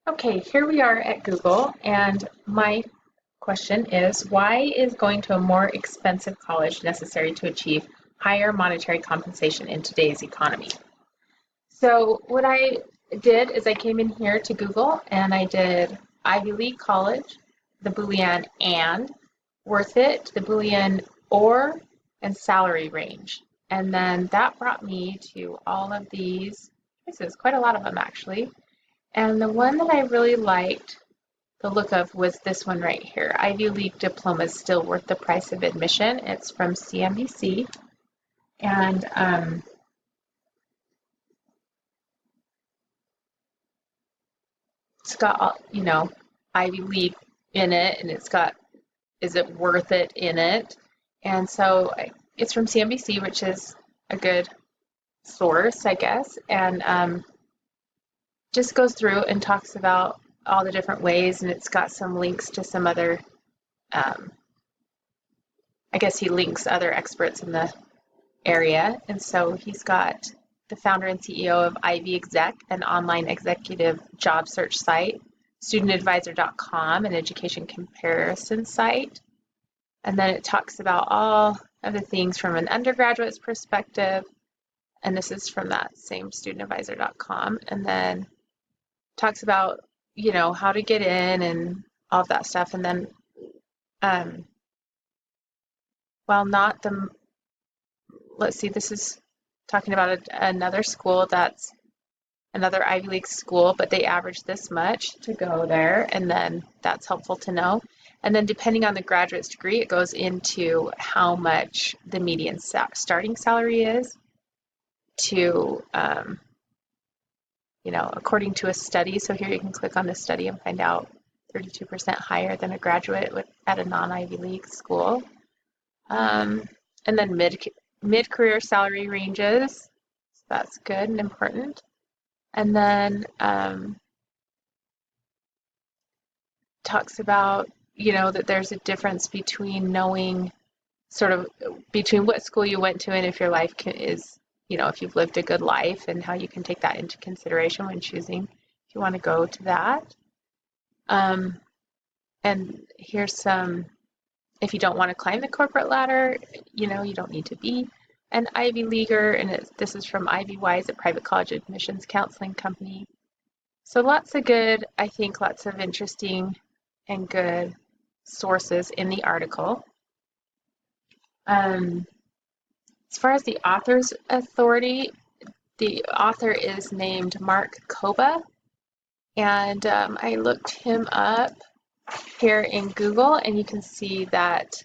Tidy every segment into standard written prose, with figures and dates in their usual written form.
Okay, here we are at Google, and my question is, why is going to a more expensive college necessary to achieve higher monetary compensation in today's economy? So what I did is I came in here to Google and I did Ivy League college, the Boolean and, worth it, the Boolean or, and salary range. And then that brought me to all of these choices, quite a lot of them actually. And the one that I really liked the look of was this one right here. Ivy League diploma is still worth the price of admission. It's from CNBC. And it's got, Ivy League in it, and it's got, is it worth it in it? And so it's from CNBC, which is a good source, I guess. And just goes through and talks about all the different ways, and it's got some links to some other, I guess he links other experts in the area. And so he's got the founder and CEO of Ivy Exec, an online executive job search site, studentadvisor.com, an education comparison site. And then it talks about all of the things from an undergraduate's perspective. And this is from that same studentadvisor.com. And then talks about, how to get in and all of that stuff. And then, while not the, let's see, this is talking about another school that's another Ivy League school, but they average this much to go there, and then that's helpful to know. And then depending on the graduate's degree, it goes into how much the median starting salary is to, according to a study. So here you can click on the study and find out 32% higher than a graduate at a non-Ivy League school. And then mid-career salary ranges. So that's good and important. And then talks about, that there's a difference between knowing between what school you went to and if your life is, if you've lived a good life and how you can take that into consideration when choosing if you want to go to that. And here's some, if you don't want to climb the corporate ladder, you don't need to be an Ivy Leaguer. And this is from Ivy Wise, a private college admissions counseling company. So lots of interesting and good sources in the article. As far as the author's authority, the author is named Mark Koba, and I looked him up here in Google, and you can see that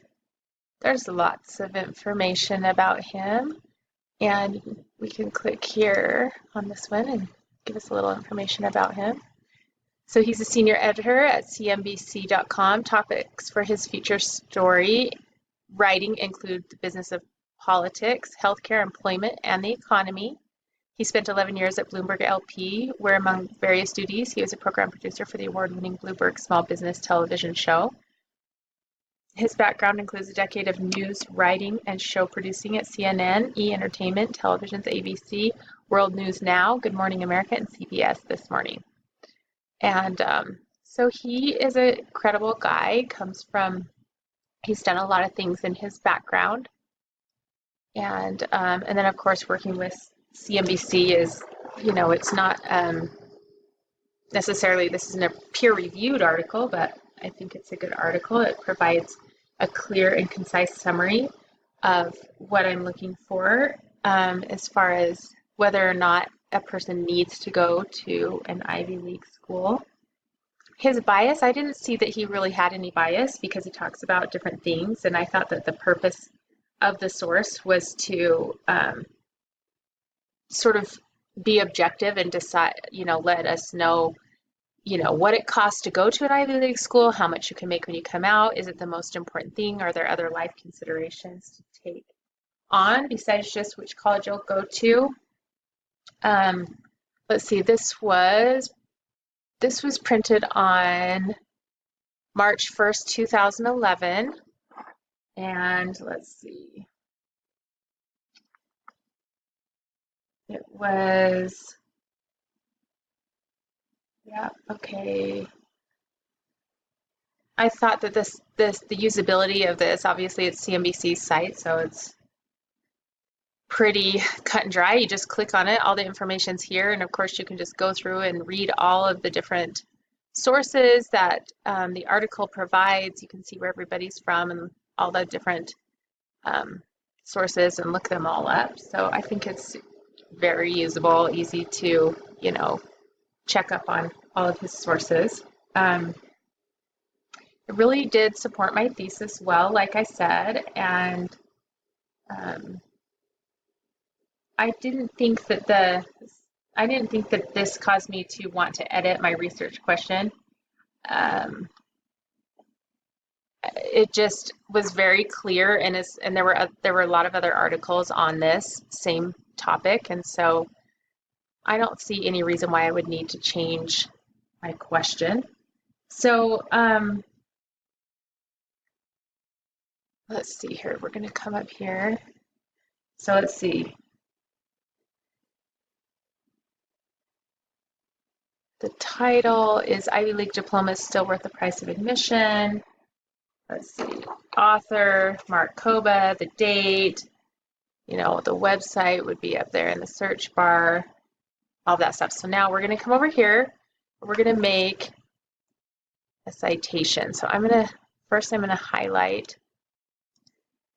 there's lots of information about him, and we can click here on this one and give us a little information about him. So he's a senior editor at CNBC.com. Topics for his future story writing include the business of politics, healthcare, employment, and the economy. He spent 11 years at Bloomberg LP, where among various duties, he was a program producer for the award-winning Bloomberg Small Business television show. His background includes a decade of news writing and show producing at CNN, E! Entertainment, Television's ABC, World News Now, Good Morning America, and CBS This Morning. And so he is a credible guy, he's done a lot of things in his background. And then, of course, working with CNBC is, it's not necessarily, this isn't a peer-reviewed article, but I think it's a good article. It provides a clear and concise summary of what I'm looking for as far as whether or not a person needs to go to an Ivy League school. His bias, I didn't see that he really had any bias because he talks about different things, and I thought that the purpose of the source was to sort of be objective and decide, let us know, what it costs to go to an Ivy League school, how much you can make when you come out. Is it the most important thing? Are there other life considerations to take on besides just which college you'll go to? Let's see, this was printed on March 1st, 2011. And let's see, it Yeah, okay. I thought that the usability of this, obviously it's CNBC's site, so it's pretty cut and dry. You just click on it, all the information's here, and of course you can just go through and read all of the different sources that the article provides. You can see where everybody's from and all the different sources and look them all up. So I think it's very usable, easy to, check up on all of his sources. It really did support my thesis well, like I said, and I didn't think that this caused me to want to edit my research question. It just was very clear, and there were a lot of other articles on this same topic, and so I don't see any reason why I would need to change my question. So let's see here. We're going to come up here. So let's see. The title is Ivy League Diploma is Still Worth the Price of Admission. Let's see. Author, Mark Koba, the date, the website would be up there in the search bar, all that stuff. So now we're going to come over here. We're going to make a citation. So first I'm going to highlight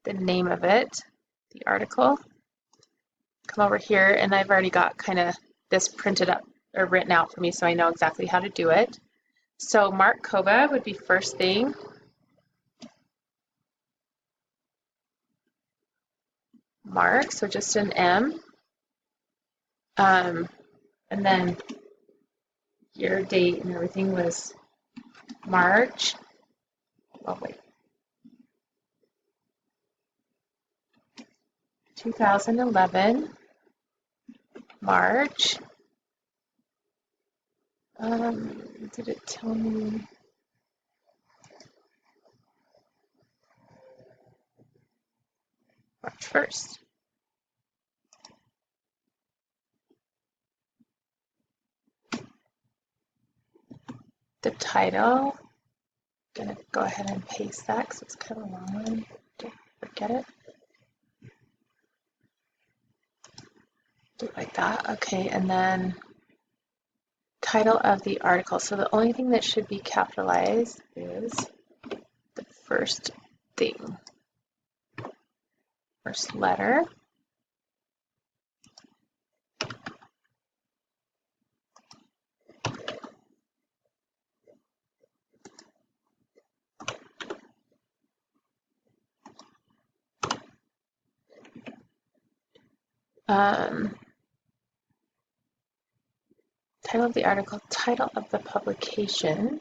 the name of it, the article. Come over here, and I've already got kind of this printed up or written out for me, so I know exactly how to do it. So Mark Koba would be first thing. Mark, so just an M. And then year, date, and everything was March. Oh, wait. 2011, March. Did it tell me? March 1st. The title, I'm gonna go ahead and paste that because it's kind of long. Don't forget it. Do it like that. Okay, and then title of the article. So the only thing that should be capitalized is the first thing, first letter. Title of the article, title of the publication.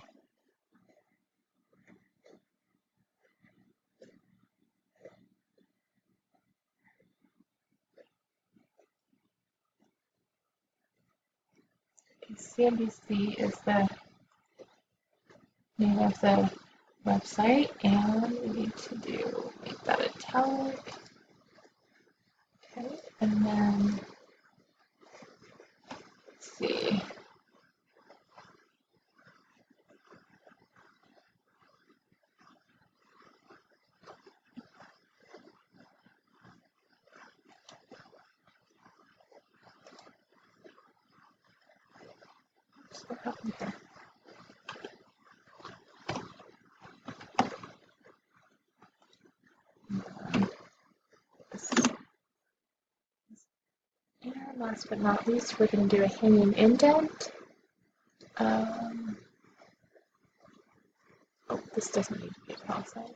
CNBC is the name of the website, and we need to make that italic. Okay, and then let's see. What happened here? And last but not least, we're going to do a hanging indent. Oh, this doesn't need to be font size.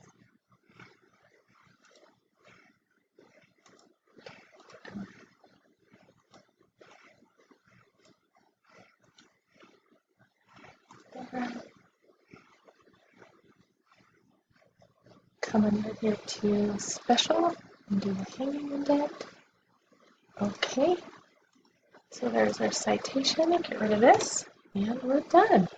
Come under here to special and do the hanging indent. Okay, so there's our citation. Get rid of this, and we're done.